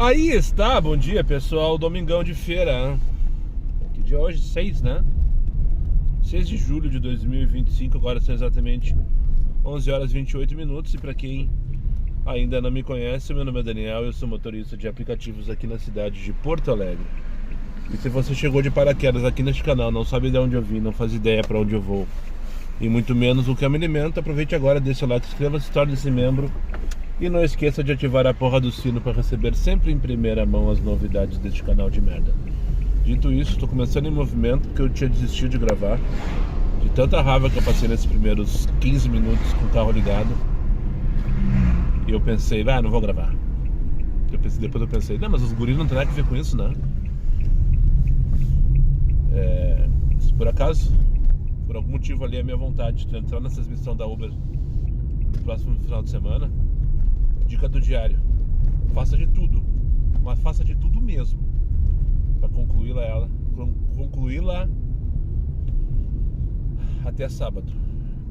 Aí está, bom dia pessoal, domingão de feira. Que dia é hoje? 6, né? 6 de julho de 2025, agora são exatamente 11 horas e 28 minutos. E para quem ainda não me conhece, meu nome é Daniel, eu sou motorista de aplicativos aqui na cidade de Porto Alegre. E se você chegou de paraquedas aqui neste canal, não sabe de onde eu vim, não faz ideia para onde eu vou, e muito menos o que eu me alimento, aproveite agora, deixa o like, inscreva-se, torne-se membro. E não esqueça de ativar a porra do sino para receber sempre em primeira mão as novidades deste canal de merda. Dito isso, estou começando em movimento porque eu tinha desistido de gravar. De tanta raiva que eu passei nesses primeiros 15 minutos com o carro ligado. E eu pensei, não vou gravar. Depois eu pensei, não, mas os guris não tem nada a ver com isso, né? Se por acaso, por algum motivo ali a minha vontade de entrar nessa transmissão da Uber no próximo final de semana, dica do diário: faça de tudo, mas faça de tudo mesmo para concluí-la até sábado,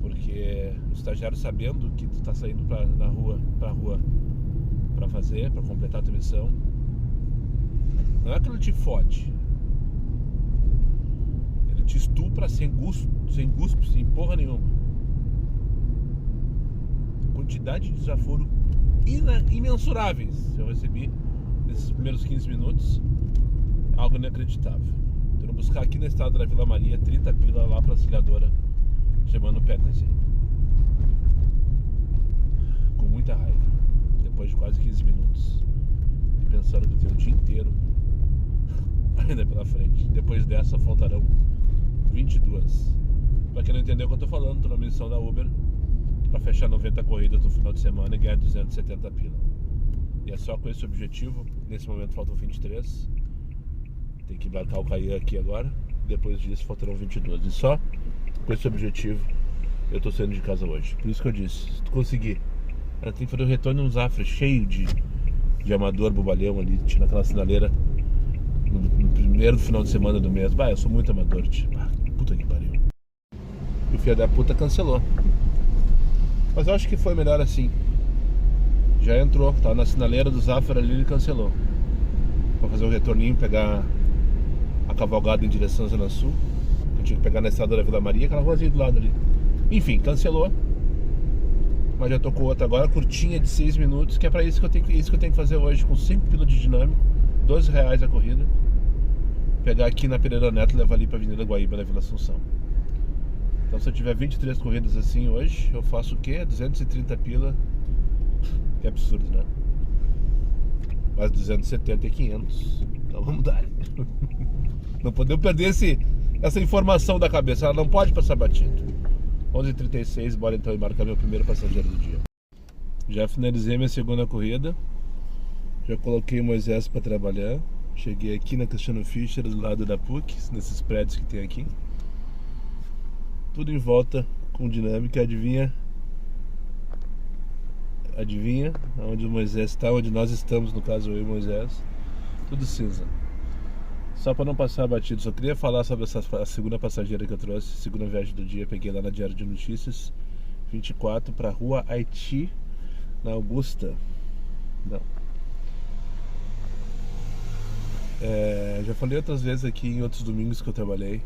porque o estagiário, sabendo que tu tá saindo pra rua para completar a tua missão, não é que ele te fode, ele te estupra sem guspe, sem porra nenhuma. Quantidade de desaforo imensuráveis eu recebi nesses primeiros 15 minutos, algo inacreditável. Tô buscar aqui na estrada da Vila Maria 30 pila lá pra auxiliadora, chamando Peterson, com muita raiva, depois de quase 15 minutos, e pensando que eu tenho o dia inteiro ainda pela frente. Depois dessa faltarão 22. Pra quem não entendeu o que eu tô falando, tô na missão da Uber para fechar 90 corridas no final de semana e ganhar 270 pila. E é só com esse objetivo. Nesse momento faltam 23. Tem que embarcar o Caí aqui agora. Depois disso faltarão 22. E só com esse objetivo eu tô saindo de casa hoje. Por isso que eu disse, se tu conseguir, ela tem que fazer o retorno no Zafra cheio de amador bobalhão ali, tirando aquela sinaleira no primeiro final de semana do mês. Eu sou muito amador, puta que pariu. E o filho da puta cancelou. Mas eu acho que foi melhor assim. Já entrou, tava na sinaleira do Zafra ali, ele cancelou. Pra fazer o retorninho, pegar a cavalgada em direção à Zona Sul. Eu tinha que pegar na estrada da Vila Maria, aquela ruazinha do lado ali. Enfim, cancelou. Mas já tô com outra agora, curtinha de 6 minutos, que é pra isso que eu tenho que fazer hoje, com 5 pila de dinâmico, R$12 a corrida. Pegar aqui na Pereira Neto e levar ali pra Avenida Guaíba, na Vila Assunção. Então se eu tiver 23 corridas assim hoje, eu faço o quê? 230 pila. Que absurdo, né? Mas 270 e 500. Então vamos dar. Não podemos perder essa informação da cabeça. Ela não pode passar batido. 11h36, bora então embarcar meu primeiro passageiro do dia. Já finalizei minha segunda corrida. Já coloquei o Moisés para trabalhar. Cheguei aqui na Cristiano Fischer, do lado da PUC, nesses prédios que tem aqui. Tudo em volta com dinâmica. Adivinha onde o Moisés está, onde nós estamos, no caso eu e o Moisés. Tudo cinza. Só para não passar batido, só queria falar sobre a segunda passageira que eu trouxe, segunda viagem do dia. Peguei lá na Diário de Notícias 24 para Rua Haiti, na Augusta. Não. Já falei outras vezes aqui em outros domingos que eu trabalhei,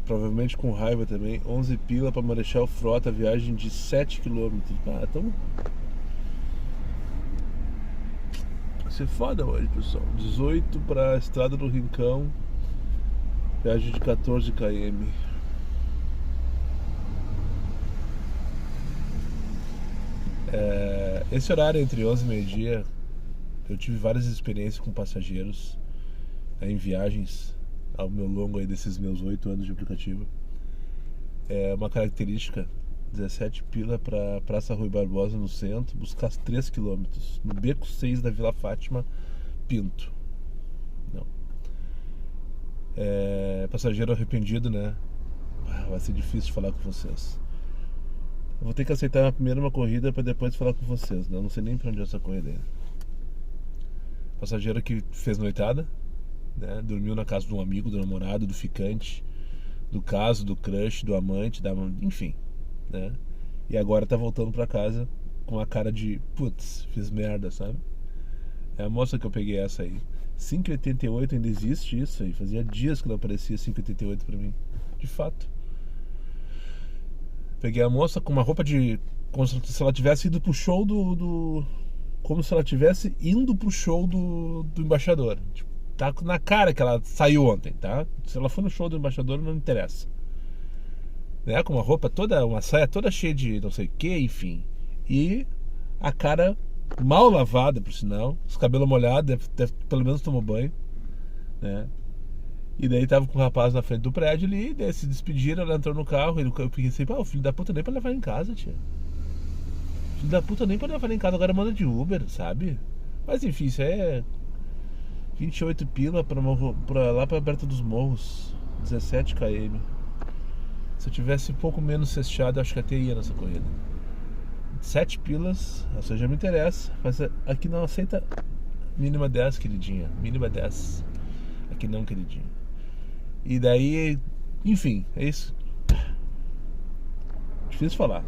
provavelmente com raiva também. 11 pila para Marechal Frota, viagem de 7 km. Então vai ser foda hoje, pessoal. 18 para a Estrada do Rincão, viagem de 14 km. Esse horário entre 11 e meio-dia, eu tive várias experiências com passageiros em viagens ao meu longo aí desses meus 8 anos de aplicativo. É uma característica: 17 pila para Praça Rui Barbosa, no centro, buscar 3 km, no Beco 6 da Vila Fátima, Pinto. Não. Passageiro arrependido, né? Vai ser difícil de falar com vocês. Eu vou ter que aceitar primeiro uma corrida para depois falar com vocês, né? Eu não sei nem para onde é essa corrida aí. Passageiro que fez noitada, né? Dormiu na casa de um amigo, do namorado, do ficante, do caso, do crush, do amante, enfim, né? E agora tá voltando pra casa com a cara de putz, fiz merda, sabe? É a moça que eu peguei essa aí. 5,88 ainda existe isso aí. Fazia dias que não aparecia 5,88 pra mim. De fato. Peguei a moça com uma roupa de... como se ela tivesse ido pro show como se ela tivesse indo pro show do embaixador. Tipo, tá na cara que ela saiu ontem, tá? Se ela for no show do embaixador, não interessa. Né? Com uma roupa toda, uma saia toda cheia de não sei o que, enfim. E a cara mal lavada, por sinal. Os cabelos molhados, pelo menos tomou banho, né? E daí tava com o rapaz na frente do prédio ali, daí se despediram, ela entrou no carro, eu pensei, o filho da puta nem pra levar em casa, tia. Filho da puta nem pra levar em casa, agora manda de Uber, sabe? Mas enfim, isso é 28 pila pra lá pra perto dos morros, 17 km. Se eu tivesse um pouco menos cesteado, eu acho que até ia nessa corrida. 7 pilas, ou seja, me interessa, mas aqui não aceita mínima 10, queridinha. Mínima 10. Aqui não, queridinha. E daí, enfim, é isso. Difícil falar.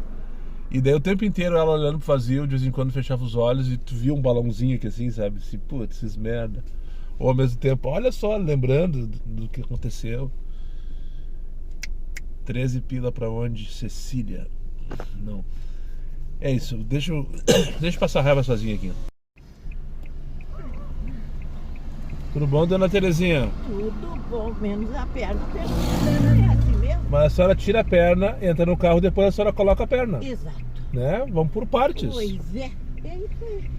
E daí o tempo inteiro ela olhando pro vazio, de vez em quando fechava os olhos e tu via um balãozinho aqui assim, sabe? Assim, putz, esses merda. Ou ao mesmo tempo, olha só, lembrando do que aconteceu. 13 pila pra onde? Cecília. Não. É isso, deixa eu passar raiva sozinho aqui. Tudo bom, dona Terezinha? Tudo bom, menos a perna. A perna é assim mesmo? Mas a senhora tira a perna, entra no carro, depois a senhora coloca a perna. Exato. Né? Vamos por partes. Pois é. É isso aí.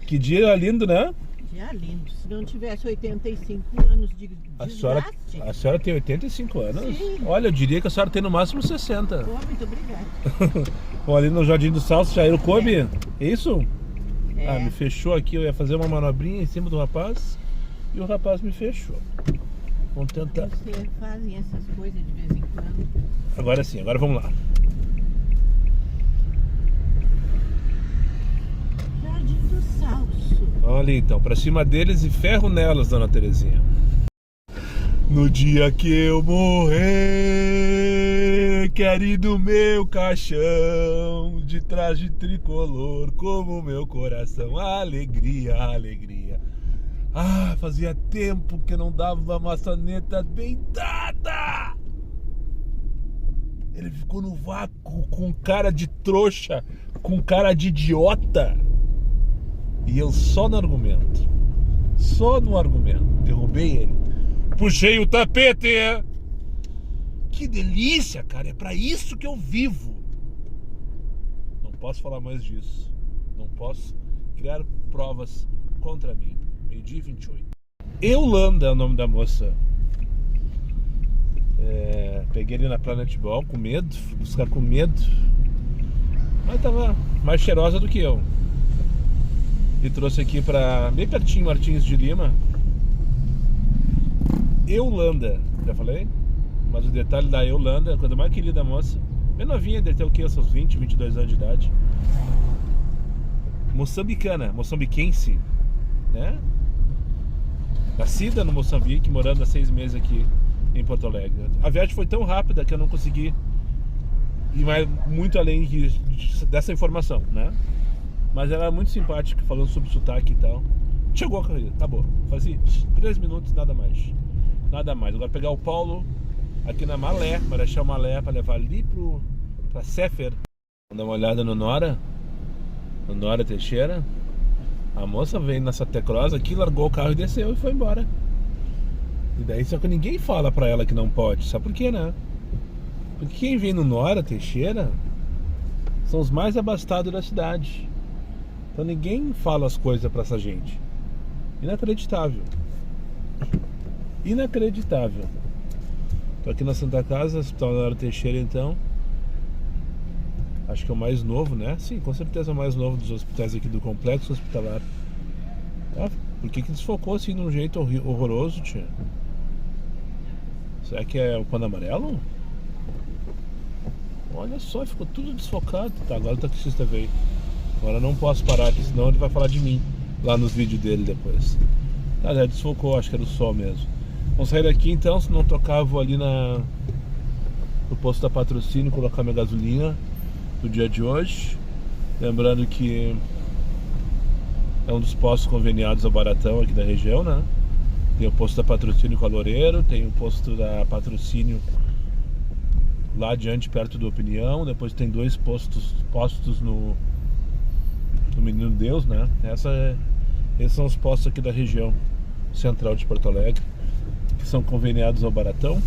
Que dia lindo, né? Já lindo. Se não tivesse 85 anos de desgaste... A senhora tem 85 anos? Sim. Olha, eu diria que a senhora tem no máximo 60. Oh, muito obrigada. Bom, ali no Jardim do Salso, Jairo Kobe. É isso? É. Ah, me fechou aqui, eu ia fazer uma manobrinha em cima do rapaz e o rapaz me fechou. Vamos tentar. Você fazem essas coisas de vez em quando. Agora sim, agora vamos lá. Jardim do Salso. Olha então, pra cima deles e ferro nelas, dona Terezinha. No dia que eu morrer, quero ir no meu caixão, de traje tricolor, como meu coração. Alegria, alegria. Ah, fazia tempo que eu não dava uma maçaneta bem dada. Ele ficou no vácuo com cara de trouxa, com cara de idiota. E eu só no argumento. Só no argumento. Derrubei ele. Puxei o tapete. Que delícia, cara. É pra isso que eu vivo. Não posso falar mais disso. Não posso criar provas contra mim. Meio-dia 28. Eulanda é o nome da moça. Peguei ele na Planet Ball com medo. Fui buscar com medo. Mas tava mais cheirosa do que eu. E trouxe aqui pra bem pertinho, Martins de Lima. Eulanda, já falei? Mas o detalhe da Eulanda, a coisa mais querida da moça. Bem novinha, deve ter o quê? Seus 20, 22 anos de idade. Moçambicana, moçambiquense, né? Nascida no Moçambique, morando há 6 meses aqui em Porto Alegre. A viagem foi tão rápida que eu não consegui ir muito além dessa informação, né? Mas ela era muito simpática, falando sobre sotaque e tal. Chegou a corrida, acabou. Fazia 3 minutos, nada mais. Nada mais. Agora pegar o Paulo aqui na Malé, Marechal Malé, para levar ali pra Sefer. Vamos dar uma olhada no Nora. No Nora Teixeira. A moça veio na Santa Cruz aqui, largou o carro e desceu e foi embora. E daí só que ninguém fala pra ela que não pode. Sabe por quê, né? Porque quem vem no Nora Teixeira são os mais abastados da cidade. Então ninguém fala as coisas pra essa gente. Inacreditável. Inacreditável. Tô aqui na Santa Casa, Hospital Nora Teixeira então. Acho que é o mais novo, né? Sim, com certeza é o mais novo dos hospitais aqui do complexo hospitalar. Ah, por que desfocou assim de um jeito horroroso, tia? Será que é o pano amarelo? Olha só, ficou tudo desfocado. Tá, agora o taxista veio. Agora eu não posso parar aqui, senão ele vai falar de mim lá nos vídeos dele depois. Tá, já desfocou, acho que era o sol mesmo. Vamos sair daqui então, se não tocar eu vou ali no posto da Patrocínio colocar minha gasolina do dia de hoje. Lembrando que É um dos postos conveniados ao Baratão aqui da região, né? Tem o posto da Patrocínio com a Loureiro, tem o posto da Patrocínio lá adiante, perto do Opinião. Depois tem 2 postos no Menino Deus, né? Esses são os postos aqui da região central de Porto Alegre, que são conveniados ao Baratão.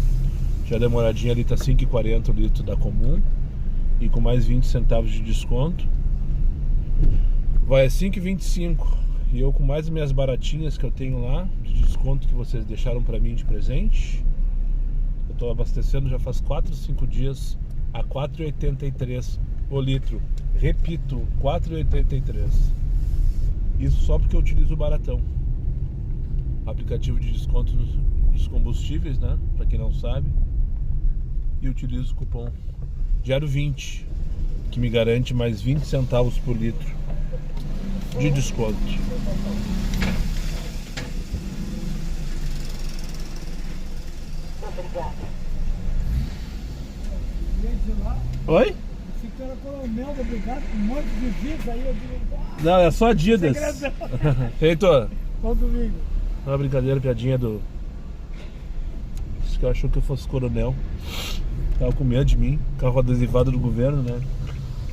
Já demoradinha ali tá 5,40 o litro da comum, e com mais 20 centavos de desconto vai a 5,25. E eu, com mais minhas baratinhas que eu tenho lá de desconto, que vocês deixaram pra mim de presente, eu tô abastecendo já faz 4, 5 dias a 4,83 o litro. Repito, 4,83. Isso só porque eu utilizo o Baratão, aplicativo de desconto dos combustíveis, né? Pra quem não sabe. E utilizo o cupom Diário20, que me garante mais 20 centavos por litro de desconto. Oi? Esse cara coronel, obrigado, com um monte de dias aí, eu digo... Não, é só Adidas. Feito. Bom domingo. Uma brincadeira, piadinha do... Esse que achou que eu fosse coronel. Tava com medo de mim, carro adesivado do governo, né?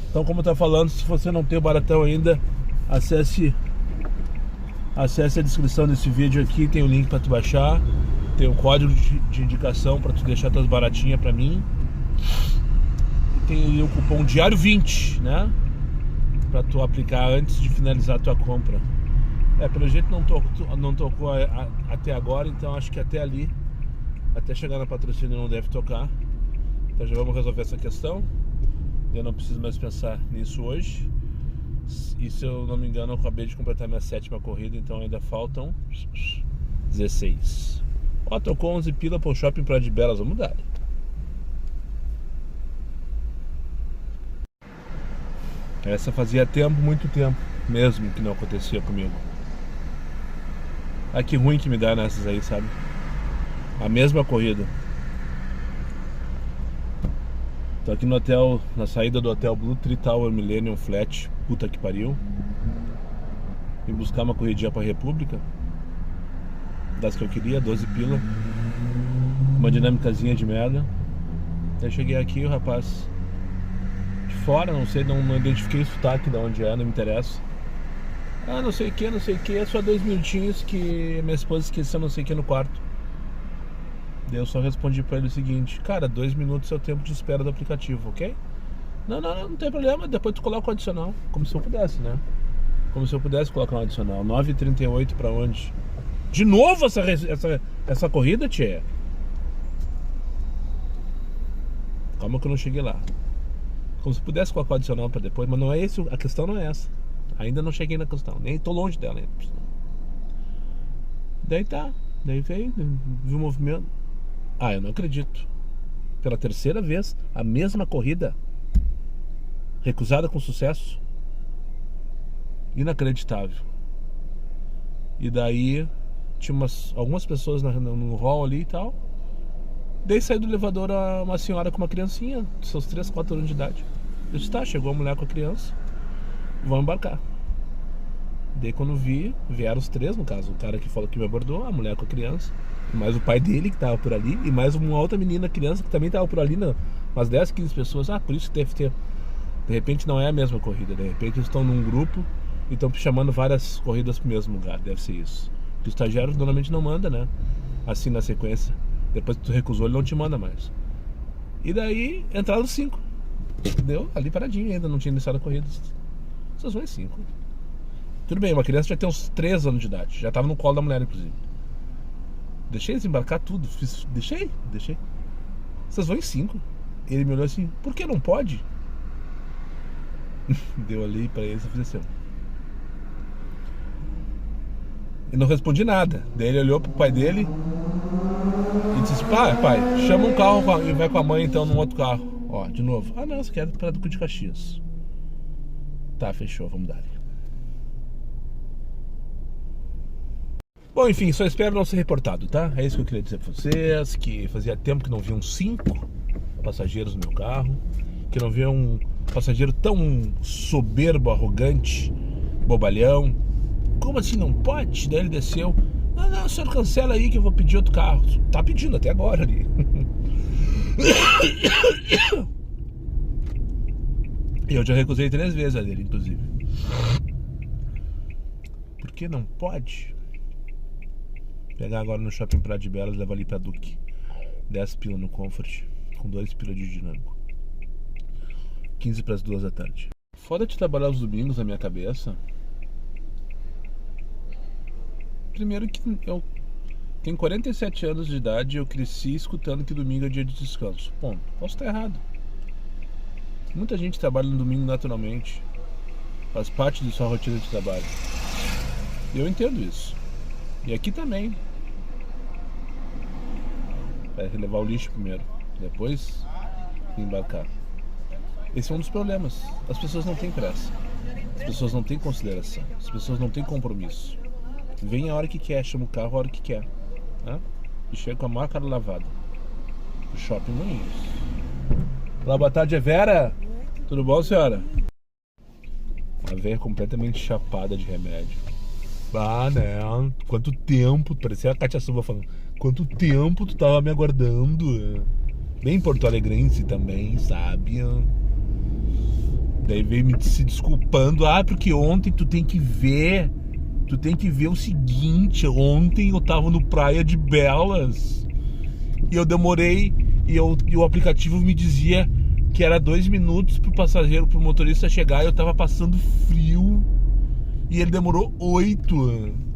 Então, como tá falando, se você não tem o Baratão ainda, acesse a descrição desse vídeo aqui, tem o link para tu baixar, tem o código de indicação para tu deixar tuas baratinhas para mim, e tem ali o cupom Diário20, né? Para tu aplicar antes de finalizar a tua compra. Pelo jeito não tocou até agora, então acho que até ali, até chegar na Patrocínio, não deve tocar. Então já vamos resolver essa questão. Eu não preciso mais pensar nisso hoje. E se eu não me engano, eu acabei de completar minha 7ª corrida, então ainda faltam 16. Ó, tocou 11 pila pro shopping Praia de Belas, vamos dar. Essa fazia tempo, muito tempo mesmo, que não acontecia comigo. Ah, que ruim que me dá nessas aí, sabe? A mesma corrida. Tô aqui no hotel, na saída do hotel Blue Tree Tower Millennium Flat, puta que pariu. Vim buscar uma corridinha pra República, das que eu queria, 12 pila. Uma dinâmicazinha de merda. Aí cheguei aqui, o rapaz de fora, não sei, não identifiquei o sotaque de onde é, não me interessa. Ah, não sei o que, é só 2 minutinhos que minha esposa esqueceu não sei o que no quarto. Daí eu só respondi pra ele o seguinte: cara, 2 minutos é o tempo de espera do aplicativo, ok? Não tem problema, depois tu coloca o adicional. Como se eu pudesse, né? Como se eu pudesse colocar um adicional. 9h38 pra onde? De novo essa corrida, tchê? Calma que eu não cheguei lá. Como se pudesse colocar o adicional pra depois, mas não é isso, a questão não é essa. Ainda não cheguei na questão, nem tô longe dela ainda. Daí tá, daí veio, viu o movimento. Ah, eu não acredito. Pela 3ª vez, a mesma corrida recusada com sucesso. Inacreditável. E daí tinha algumas pessoas no hall ali e tal. Daí saiu do elevador uma senhora com uma criancinha, seus 3, 4 anos de idade. Eu disse, tá, chegou a mulher com a criança, vamos embarcar. Daí quando vieram os 3, no caso, o cara que falou que me abordou, a mulher com a criança, mais o pai dele que tava por ali, e mais uma outra menina criança que também tava por ali, umas 10, 15 pessoas. Ah, por isso que deve ter. De repente não é a mesma corrida, de repente eles estão num grupo e estão chamando várias corridas pro mesmo lugar, deve ser isso. O estagiário normalmente não manda, né? Assim na sequência. Depois que tu recusou, ele não te manda mais. E daí entraram 5. Deu ali paradinho ainda, não tinha iniciado a corrida. Vocês vão em 5. Tudo bem, uma criança já tem uns 3 anos de idade. Já tava no colo da mulher, inclusive. Deixei eles embarcar tudo. Deixei. Vocês vão em 5. Ele me olhou assim, por que não pode? Deu ali pra eles e fiz assim. E não respondi nada. Daí ele olhou pro pai dele e disse, pai, chama um carro e vai com a mãe então num outro carro. Ó, de novo. Ah não, você quer pra Duque de Caxias. Tá, fechou, vamos dar. Bom, enfim, só espero não ser reportado, tá? É isso que eu queria dizer pra vocês, que fazia tempo que não viam 5 passageiros no meu carro, que não via um passageiro tão soberbo, arrogante, bobalhão. como assim não pode? Daí ele desceu. Não, o senhor cancela aí que eu vou pedir outro carro. Tá pedindo até agora ali. Eu já recusei 3 vezes a dele, inclusive. Por que não pode? Pegar agora no Shopping Praia de Belas e levar ali pra Duque. 10 pila no Comfort, com 2 pila de dinâmico. 15 para as 2 da tarde. Foda de trabalhar os domingos na minha cabeça. Primeiro que eu tenho 47 anos de idade e eu cresci escutando que domingo é dia de descanso. Ponto. Posso estar errado. Muita gente trabalha no domingo naturalmente. Faz parte de sua rotina de trabalho. E eu entendo isso. E aqui também. Vai levar o lixo primeiro, depois embarcar. Esse é um dos problemas. As pessoas não têm pressa. As pessoas não têm consideração. As pessoas não têm compromisso. Vem a hora que quer, chama o carro a hora que quer, né? E chega com a maior cara lavada. O Shopping Moinhos. Olá, boa tarde, é Vera? Tudo bom, senhora? A Vera completamente chapada de remédio. Ah, né? Quanto tempo, parecia a Cátia Silva falando. Quanto tempo tu tava me aguardando? Bem porto alegrense também, sabe? Daí veio me se desculpando. Porque ontem tu tem que ver o seguinte. Ontem eu tava no Praia de Belas e eu demorei e o aplicativo me dizia que era 2 minutos pro passageiro, pro motorista chegar, e eu tava passando frio e ele demorou 8.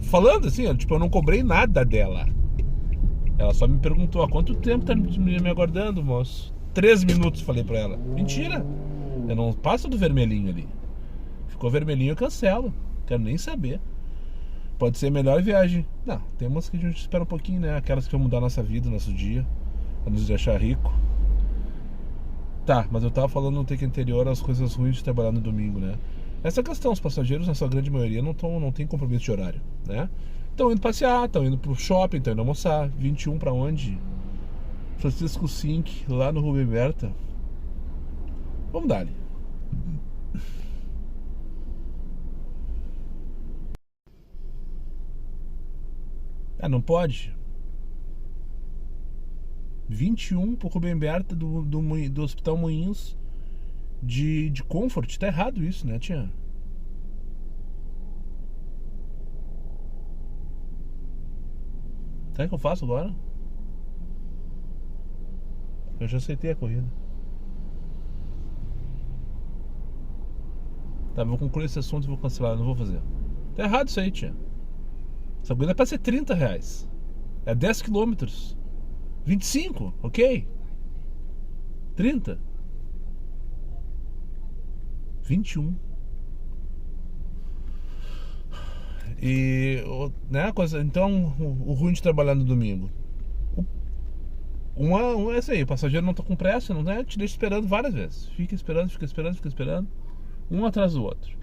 Falando assim, tipo, eu não cobrei nada dela. Ela só me perguntou: há quanto tempo tá me aguardando, moço? 3 minutos, falei pra ela. Mentira, eu não passo do vermelhinho ali. Ficou vermelhinho, eu cancelo. Quero nem saber. Pode ser a melhor viagem. Não, tem umas que a gente espera um pouquinho, né? Aquelas que vão mudar a nossa vida, nosso dia, pra nos deixar rico. Tá, mas eu tava falando no take anterior as coisas ruins de trabalhar no domingo, né? Essa questão, os passageiros, na sua grande maioria, não tem compromisso de horário, né? Estão indo passear, estão indo pro shopping, estão indo almoçar. 21 pra onde? Francisco Sink, lá no Rubem Berta. Vamos dar ali. Não pode. 21 pro Rubem Berta do Hospital Moinhos de Comfort. Tá errado isso, né, tia? Sabe o que eu faço agora? Eu já aceitei a corrida. Tá, vou concluir esse assunto e vou cancelar, não vou fazer. Tá errado isso aí, tia. Essa corrida é pra ser R$30. É 10 km. 25, ok? 30. 21. E, né, coisa, então, o ruim de trabalhar no domingo. É isso aí, o passageiro não tá com pressa, não, né? Te deixa esperando várias vezes. Fica esperando. Um atrás do outro.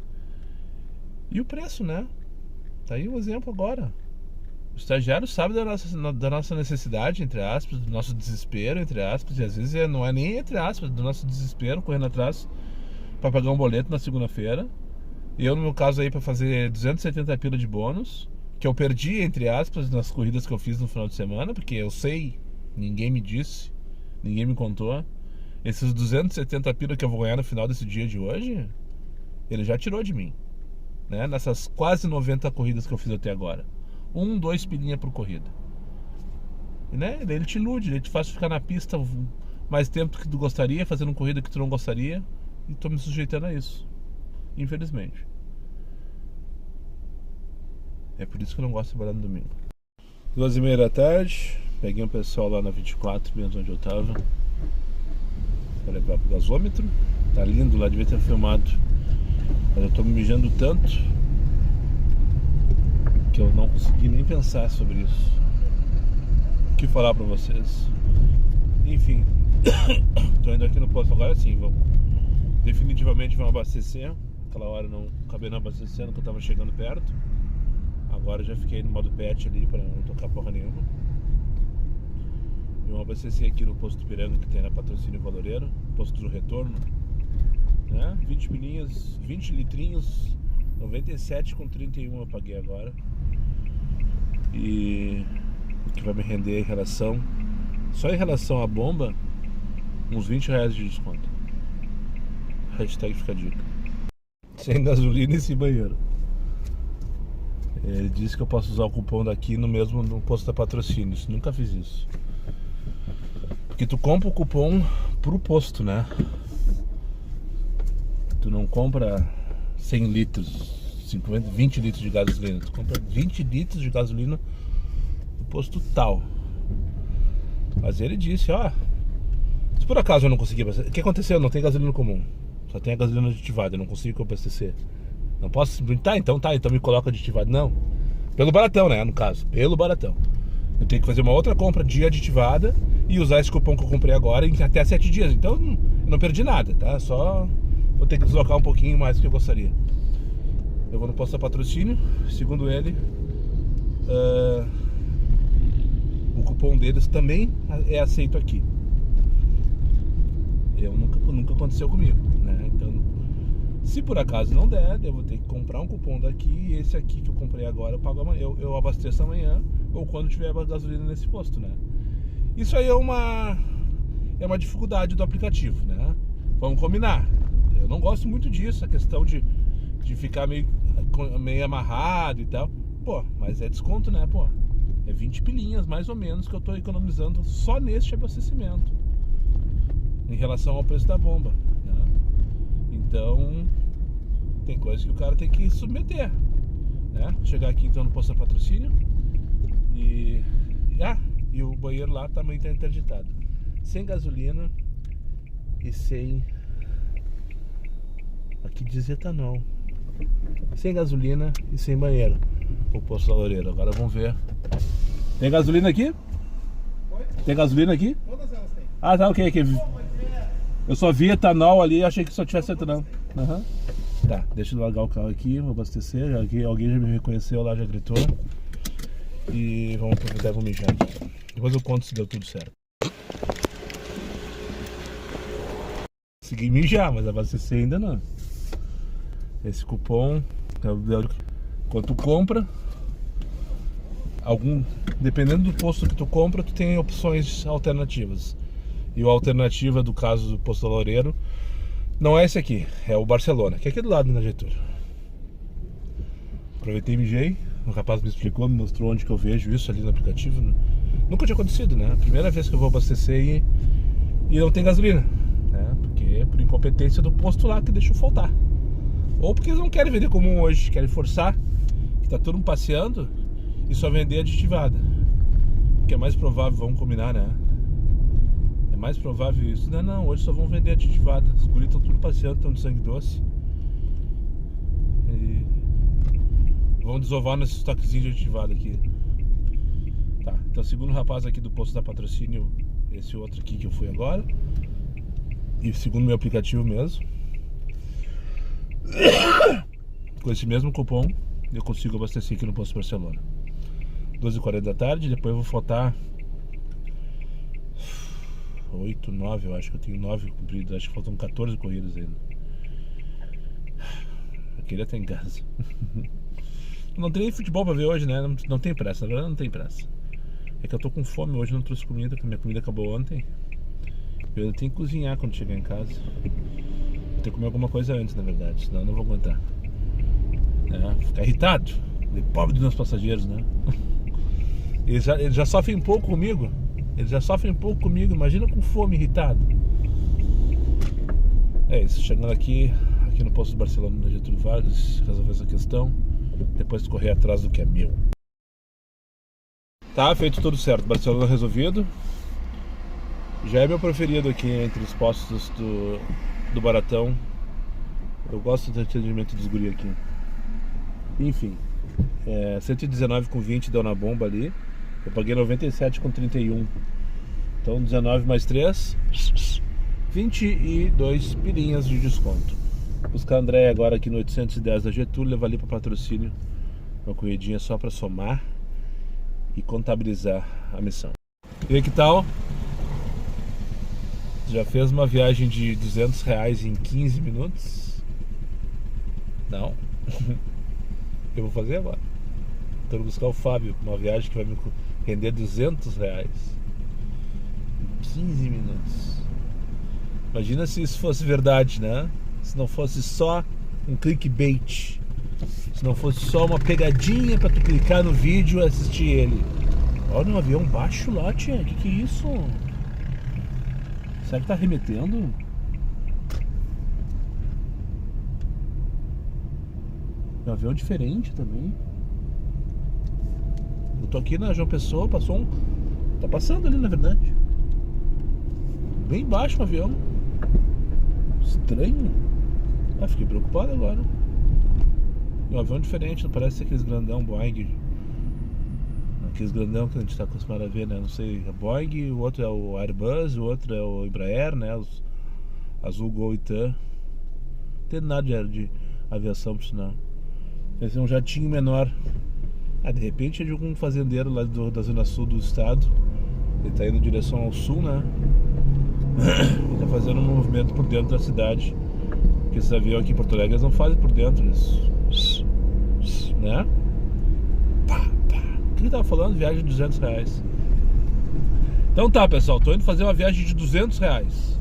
E o preço, né? Tá aí um exemplo agora. O estagiário sabe da nossa necessidade, entre aspas, do nosso desespero, entre aspas, e às vezes não é nem entre aspas, do nosso desespero, correndo atrás para pagar um boleto na segunda-feira. E eu, no meu caso aí, para fazer 270 pila de bônus, que eu perdi, entre aspas, nas corridas que eu fiz no final de semana, porque eu sei, ninguém me disse, ninguém me contou. Esses 270 pila que eu vou ganhar no final desse dia de hoje, ele já tirou de mim, né? Nessas quase 90 corridas que eu fiz até agora. 2 pilinha por corrida. E, né? Daí ele te ilude, ele te faz ficar na pista mais tempo do que tu gostaria, fazendo corrida que tu não gostaria, e tô me sujeitando a isso, infelizmente. É por isso que eu não gosto de trabalhar no domingo. 2h30 da tarde, peguei um pessoal lá na 24, mesmo onde eu tava, pra levar pro gasômetro. Tá lindo lá, devia ter filmado, mas eu tô me mijando tanto que eu não consegui nem pensar sobre isso. O que falar pra vocês? Enfim, tô indo aqui no posto agora sim, definitivamente vão abastecer. Aquela hora não acabei não abastecendo, porque eu tava chegando perto. Agora já fiquei no modo pet ali pra não tocar porra nenhuma. E vão abastecer aqui no posto do Piranga, que tem na Patrocínio Valoreiro, posto do retorno, né? 20 pilinhas, 20 litrinhos, 97,31 eu paguei agora. E o que vai me render em relação, só em relação à bomba, uns 20 reais de desconto. Hashtag fica a dica. Sem gasolina e sem banheiro. Ele disse que eu posso usar o cupom daqui no posto da Patrocínio. Nunca fiz isso. Porque tu compra o cupom pro posto, né? Tu não compra 100 litros, 50, 20 litros de gasolina. Tu compra 20 litros de gasolina no posto tal. Mas ele disse, ó, se por acaso eu não conseguir abastecer, o que aconteceu? Não tem gasolina comum, só tem a gasolina aditivada, eu não consigo abastecer. Não posso simplesmente, então me coloca aditivado. Não, pelo baratão, né, no caso, pelo baratão. Eu tenho que fazer uma outra compra de aditivada e usar esse cupom que eu comprei agora em até 7 dias. Então eu não perdi nada, tá? Só vou ter que deslocar um pouquinho mais do que eu gostaria. Eu vou no posto da Patrocínio, segundo ele, o cupom deles também é aceito aqui. Nunca aconteceu comigo, né? Então, se por acaso não der, eu vou ter que comprar um cupom daqui. E esse aqui que eu comprei agora eu pago amanhã, eu abasteço amanhã ou quando tiver gasolina nesse posto, né? Isso aí é uma dificuldade do aplicativo, né? Vamos combinar. Eu não gosto muito disso, a questão de ficar meio amarrado e tal. Pô, mas é desconto, né, pô? É 20 pilinhas, mais ou menos, que eu tô economizando só neste abastecimento em relação ao preço da bomba, né? Então, tem coisa que o cara tem que submeter, né? Chegar aqui então no posto de Patrocínio e o banheiro lá também tá interditado. Sem gasolina e sem... Aqui diz etanol. Sem gasolina e sem banheiro. O posto da Loureiro. Agora vamos ver. Tem gasolina aqui? Oi? Tem gasolina aqui? Todas elas têm. Ah, tá, ok. Eu só vi etanol ali e achei que só tivesse etanol. Uhum. Tá, deixa eu largar o carro aqui, vou abastecer. Alguém já me reconheceu lá, já gritou. E vamos aproveitar e vou mijar aqui. Depois eu conto se deu tudo certo. Consegui mijar, mas abastecer ainda não. Esse cupom, quando tu compra, dependendo do posto que tu compra, tu tem opções alternativas. E a alternativa do caso do posto da Loureiro não é esse aqui, é o Barcelona, que é aqui do lado na Getúlio. Aproveitei e mijei, o rapaz me explicou, me mostrou onde que eu vejo isso ali no aplicativo. Nunca tinha acontecido, né? Primeira vez que eu vou abastecer e não tem gasolina, né? Porque é por incompetência do posto lá que deixou faltar. Ou porque eles não querem vender comum hoje, querem forçar, que tá todo mundo passeando e só vender aditivada. Que é mais provável, vamos combinar, né? É mais provável isso. Não, hoje só vão vender aditivada. Os guris estão tudo passeando, estão de sangue doce. E vão desovar nesse estoquezinho de aditivada aqui. Tá, então segundo o rapaz aqui do posto da Patrocínio, esse outro aqui que eu fui agora, e segundo meu aplicativo mesmo, com esse mesmo cupom eu consigo abastecer aqui no posto Barcelona. 12h40 da tarde, depois eu vou faltar 8, 9, eu acho que eu tenho 9 cumpridos, acho que faltam 14 corridas ainda. Eu queria estar em casa. Não tem nem futebol pra ver hoje, né? Não tem pressa, na verdade não tem pressa. É que eu tô com fome hoje, não trouxe comida, porque minha comida acabou ontem. Eu ainda tenho que cozinhar quando chegar em casa. Vou ter que comer alguma coisa antes, na verdade, senão eu não vou aguentar. Ficar irritado. De pobre dos meus passageiros, né? Eles já sofrem um pouco comigo. Imagina com fome, irritado. É isso, chegando aqui no posto do Barcelona, na Getúlio Vargas, resolver essa questão. Depois correr atrás do que é meu. Tá, feito tudo certo, Barcelona resolvido. Já é meu preferido aqui entre os postos do Baratão. Eu gosto do atendimento dos guri aqui. Enfim, 119,20 deu na bomba ali. Eu paguei 97,31. Então 19 mais 3, 22 pilinhas de desconto. Buscar a Andréia agora aqui no 810 da Getúlio, levar ali para Patrocínio. Uma corridinha só para somar e contabilizar a missão. E aí, que tal? Já fez uma viagem de R$200 em 15 minutos? Não. Eu vou fazer agora. Tô indo buscar o Fábio, uma viagem que vai me render R$200. 15 minutos. Imagina se isso fosse verdade, né? Se não fosse só um clickbait. Se não fosse só uma pegadinha pra tu clicar no vídeo e assistir ele. Olha um avião baixo lá, tia. Que é isso? Será que tá remetendo? É um avião diferente também. Eu tô aqui na João Pessoa, passou um... Tá passando ali, na verdade. Bem baixo o avião. Estranho. Ah, fiquei preocupado agora. É um avião diferente, não parece ser aqueles grandão Boeing. Aqueles grandão que a gente tá acostumado a ver, né? Não sei, é Boeing, o outro é o Airbus, o outro é o Embraer, né? Os Azul, Gol e TAM. Não tem nada de aviação, por sinal. Esse é um jatinho menor. Ah, de repente é de algum fazendeiro lá da zona sul do estado. Ele tá indo em direção ao sul, né? Ele tá fazendo um movimento por dentro da cidade. Porque esses aviões aqui em Porto Alegre eles não fazem por dentro, eles... né? Pá, pá. O que eu tava falando? Viagem de R$200. Então tá, pessoal, tô indo fazer uma viagem de R$200.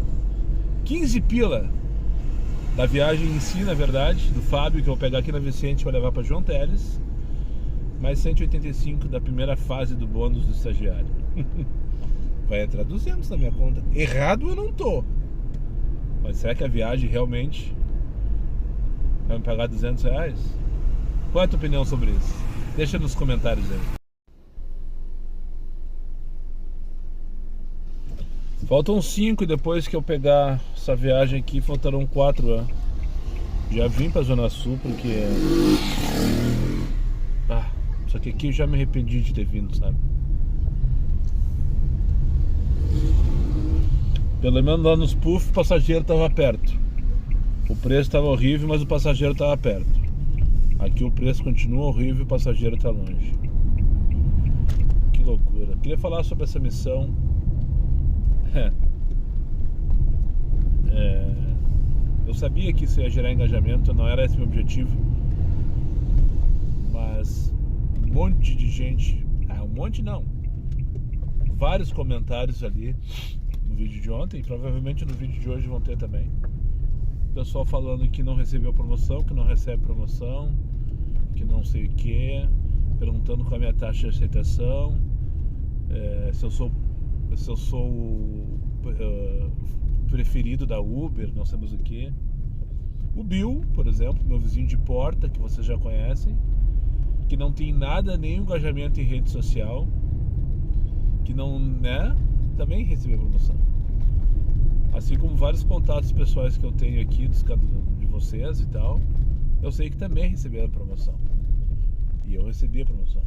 15 pila da viagem em si, na verdade, do Fábio, que eu vou pegar aqui na Vicente para levar para João Teles. Mais 185 da primeira fase do bônus do estagiário. Vai entrar 200 na minha conta. Errado eu não tô. Mas será que a viagem realmente vai me pagar R$200? Qual é a tua opinião sobre isso? Deixa nos comentários aí. Faltam 5 depois que eu pegar essa viagem aqui, faltarão 4. Ó. Já vim pra Zona Sul porque... só que aqui eu já me arrependi de ter vindo, sabe? Pelo menos lá nos puff o passageiro tava perto. O preço tava horrível, mas o passageiro tava perto. Aqui o preço continua horrível e o passageiro tá longe. Que loucura. Queria falar sobre essa missão. Eu sabia que isso ia gerar engajamento, não era esse o meu objetivo. Mas um monte de gente, um monte não, vários comentários ali no vídeo de ontem, provavelmente no vídeo de hoje vão ter também. O pessoal falando que não recebeu promoção, que não recebe promoção, que não sei o que, perguntando qual é a minha taxa de aceitação, se eu sou o preferido da Uber, não sabemos o que. O Bill, por exemplo, meu vizinho de porta, que vocês já conhecem, que não tem nada, nenhum engajamento em rede social, que não, né, também recebeu promoção. Assim como vários contatos pessoais que eu tenho aqui de vocês e tal, eu sei que também receberam promoção. E eu recebi a promoção.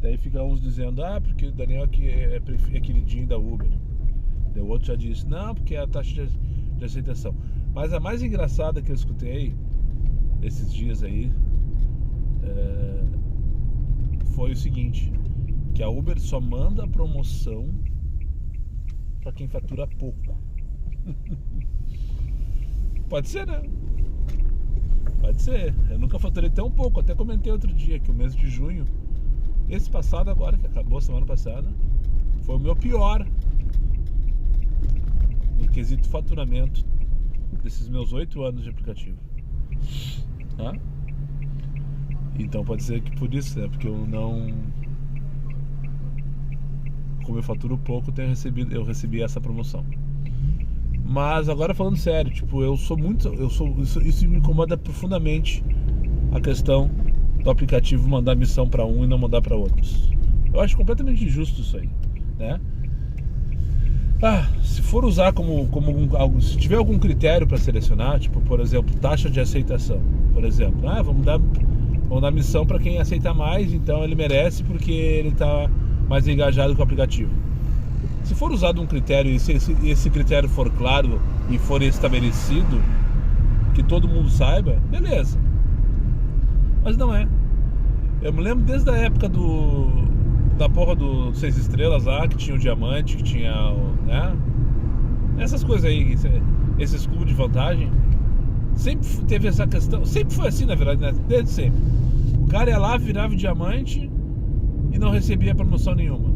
Daí fica uns dizendo, porque o Daniel aqui é queridinho da Uber. Daí o outro já disse, não, porque é a taxa de aceitação. Mas a mais engraçada que eu escutei esses dias aí foi o seguinte, que a Uber só manda promoção pra quem fatura pouco. Pode ser, né? Pode ser. Eu nunca faturei tão pouco. Até comentei outro dia que o mês de junho, esse passado agora, que acabou semana passada, foi o meu pior no quesito faturamento desses meus 8 anos de aplicativo. Então pode ser que por isso, né? Porque eu não... Como eu faturo pouco, eu recebi essa promoção. Mas agora falando sério, tipo, isso me incomoda profundamente, a questão do aplicativo mandar missão para um e não mandar para outros. Eu acho completamente injusto isso aí, né? Se for usar se tiver algum critério para selecionar, tipo, por exemplo, taxa de aceitação, por exemplo, vamos dar missão para quem aceita mais, então ele merece porque ele está mais engajado com o aplicativo. Se for usado um critério e se esse critério for claro e for estabelecido, que todo mundo saiba, beleza. Mas não é. Eu me lembro desde a época da porra do 6 estrelas lá, que tinha o diamante, que tinha né? Essas coisas aí, esses cubos de vantagem. sempre teve essa questão, sempre foi assim na verdade, né? Desde sempre. O cara ia lá, virava diamante e não recebia promoção nenhuma,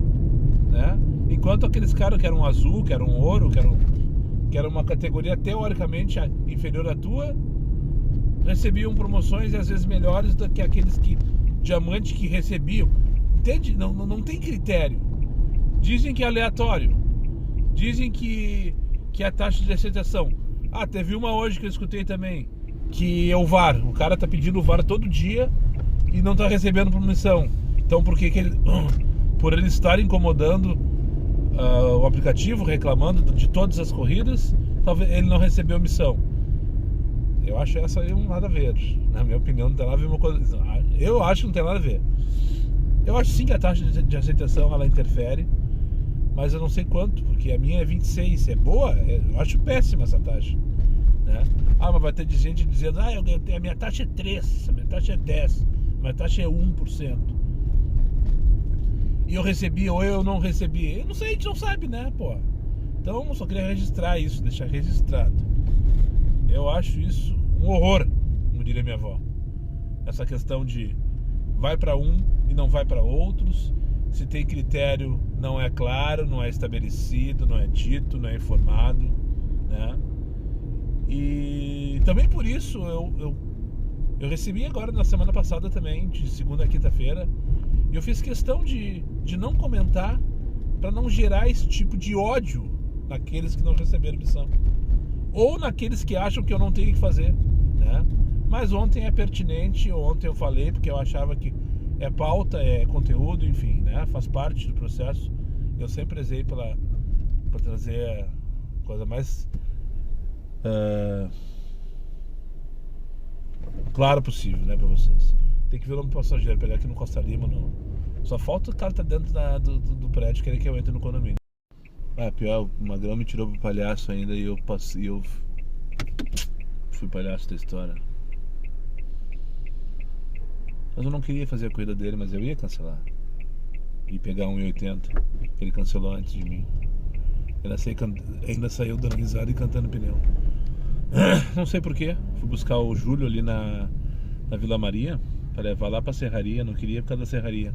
né? Enquanto aqueles caras que eram azul, que eram ouro, que era uma categoria teoricamente inferior à tua, recebiam promoções e às vezes melhores do que aqueles que diamante que recebiam. Entende? Não tem critério. Dizem que é aleatório. Dizem que é taxa de aceitação. Ah, teve uma hoje que eu escutei também, que é o VAR. O cara tá pedindo o VAR todo dia e não tá recebendo promoção. Então por que ele... Por ele estar incomodando o aplicativo, reclamando de todas as corridas, talvez ele não recebeu missão. Eu acho essa aí um nada a ver. Na minha opinião, não tem nada a ver uma coisa. Eu acho que não tem nada a ver. Eu acho sim que a taxa de aceitação ela interfere, mas eu não sei quanto, porque a minha é 26. É boa? Eu acho péssima essa taxa, né? Ah, mas vai ter gente dizendo: a minha taxa é 3, a minha taxa é 10, a minha taxa é 1%. E eu recebi ou eu não recebi. Eu não sei, a gente não sabe, né, pô? Então eu só queria registrar isso, deixar registrado. Eu acho isso um horror, como diria minha avó. Essa questão de vai para um e não vai para outros. Se tem critério, não é claro, não é estabelecido, não é dito, não é informado, né? E também por isso eu recebi agora na semana passada também, de segunda a quinta-feira, e eu fiz questão de não comentar para não gerar esse tipo de ódio naqueles que não receberam missão. Ou naqueles que acham que eu não tenho que fazer, né? Mas ontem é pertinente, ontem eu falei porque eu achava que é pauta, é conteúdo, enfim, né? Faz parte do processo. Eu sempre prezei para trazer a coisa mais clara possível, né, para vocês. Tem que ver o nome do passageiro, pegar aqui no Costa Lima, não. Só falta o cara tá dentro do prédio querer que eu entre no condomínio. Pior, o Magrão me tirou pro palhaço ainda e eu fui palhaço da história. Mas eu não queria fazer a corrida dele, mas eu ia cancelar. E pegar 1,80. Ele cancelou antes de mim. Ele ainda saiu dando risada e cantando pneu. Não sei porquê. Fui buscar o Júlio ali na Vila Maria pra levar lá pra Serraria. Não queria por causa da Serraria.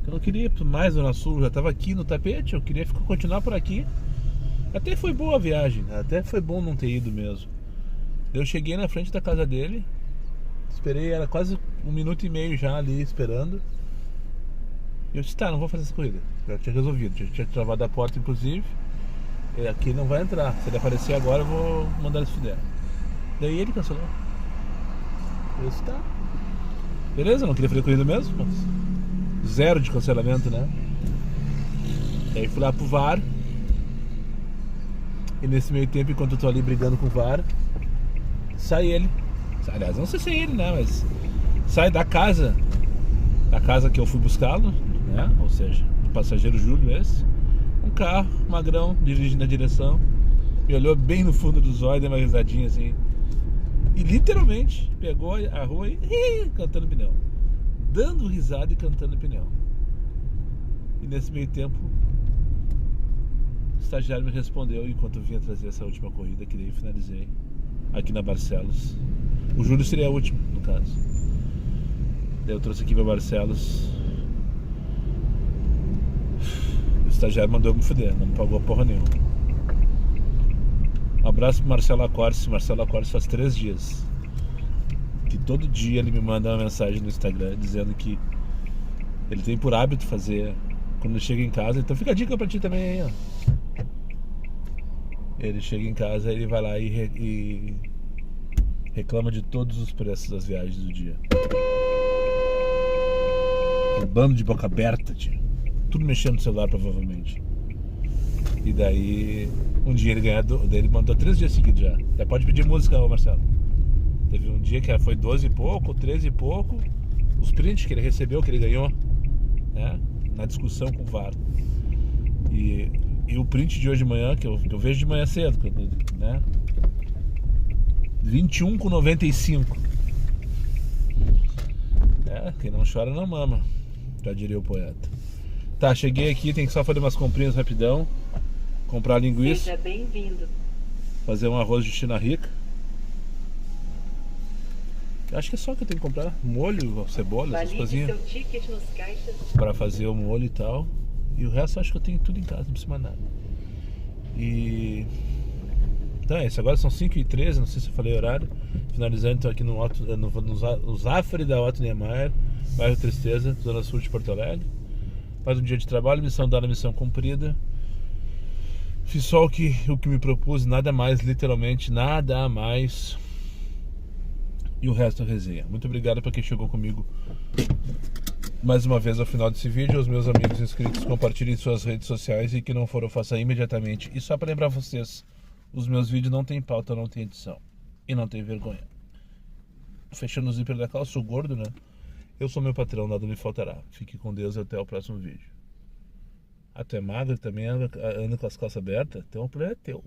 Eu não queria ir mais Zona Sul, já estava aqui no tapete, eu queria continuar por aqui. Até foi boa a viagem, até foi bom não ter ido mesmo. Eu cheguei na frente da casa dele, esperei, era quase 1 minuto e meio já ali esperando. E eu disse: tá, não vou fazer essa corrida. Já tinha resolvido, já tinha travado a porta inclusive. E aqui não vai entrar, se ele aparecer agora eu vou mandar ele se fuder. Daí ele cancelou. Eu disse: tá, beleza, não queria fazer corrida mesmo, mas... Zero de cancelamento, né? Aí fui lá pro VAR. E nesse meio tempo, enquanto eu tô ali brigando com o VAR, sai ele. Aliás, não sei se é ele, né? Mas sai da casa que eu fui buscá-lo, né? Ou seja, do passageiro Júlio esse. Um carro, Magrão, dirigindo na direção. Me olhou bem no fundo dos olhos, deu uma risadinha assim. E literalmente pegou a rua e cantando pneu. Dando risada e cantando pneu. E nesse meio tempo o estagiário me respondeu enquanto eu vinha trazer essa última corrida, que daí eu finalizei aqui na Barcelos. O Júlio seria a última, no caso. Daí eu trouxe aqui pra Barcelos. O estagiário mandou eu me fuder, não me pagou porra nenhuma. Um abraço pro Marcelo Acorce. Marcelo Acorce faz 3 dias que todo dia ele me manda uma mensagem no Instagram dizendo que ele tem por hábito fazer quando ele chega em casa. Então fica a dica pra ti também aí, ó. Ele chega em casa, ele vai lá e reclama de todos os preços das viagens do dia. Um bando de boca aberta, tio. Tudo mexendo no celular, provavelmente. E daí um dia ele mandou 3 dias seguidos já. Já pode pedir música, ô Marcelo. Teve um dia que foi 12 e pouco, 13 e pouco. Os prints que ele recebeu, que ele ganhou, né, na discussão com o VAR. E o print de hoje de manhã, que eu vejo de manhã cedo, né? 21,95. Quem não chora não mama, já diria o poeta. Tá, cheguei aqui, tem que só fazer umas comprinhas rapidão. Comprar linguiça. Seja bem-vindo. Fazer um arroz de China Rica. Acho que é só que eu tenho que comprar molho, cebola, essas coisinhas seu ticket nos caixas. pra fazer o molho e tal. E o resto acho que eu tenho tudo em casa, não precisa mais nada. E... Então é isso, agora são 5h13, não sei se eu falei o horário. Finalizando então aqui no Zafari da Otto Niemeyer, bairro Tristeza, zona sul de Porto Alegre. Mais um dia de trabalho, missão dada, missão cumprida. Fiz só o que me propus, nada mais, literalmente nada a mais. E o resto é resenha. Muito obrigado para quem chegou comigo mais uma vez ao final desse vídeo. Aos meus amigos inscritos, compartilhem suas redes sociais, e que não for, eu faça imediatamente. E só para lembrar vocês, os meus vídeos não tem pauta, não tem edição e não tem vergonha. Fechando o zíper da calça, sou gordo, né? Eu sou meu patrão, nada me faltará. Fique com Deus e até o próximo vídeo. Ah, tu é magro também, anda com as calças abertas? Então o problema é teu.